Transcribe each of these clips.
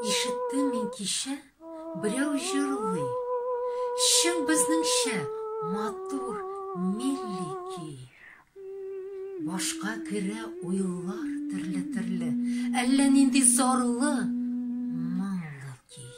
Ишеттем мин кичә, берәү җырлый. Чын безнеңчә матур милли көй. Башка керә уйлар төрле-төрле, әллә нинди зарлы, моңлы көй.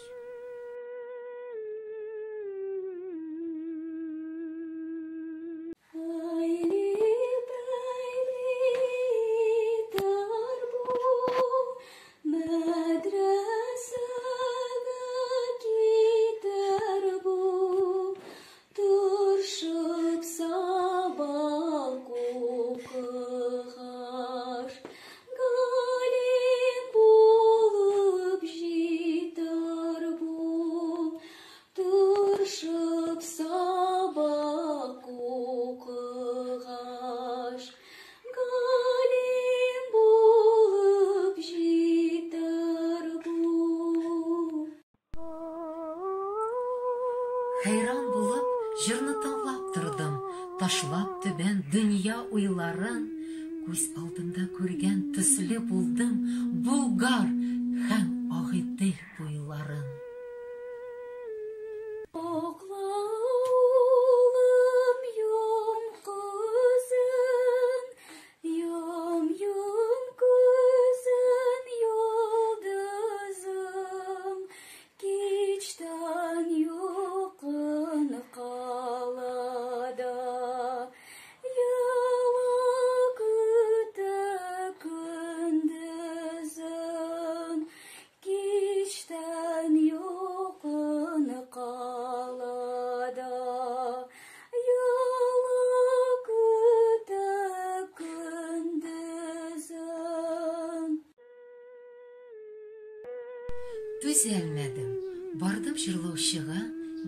Хайран булып, җырны тыңлап тордым, ташлап түбән дөнья уйларын, күз алдымда күргән төсле булдым Болгар һәм Агыйдел буйларын. Түзәлмәдем, бардым җырлаучыга,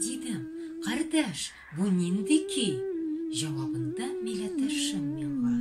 дидем: "Кардәш, бу нинди көй?" Җавабында милләттәшем миңа: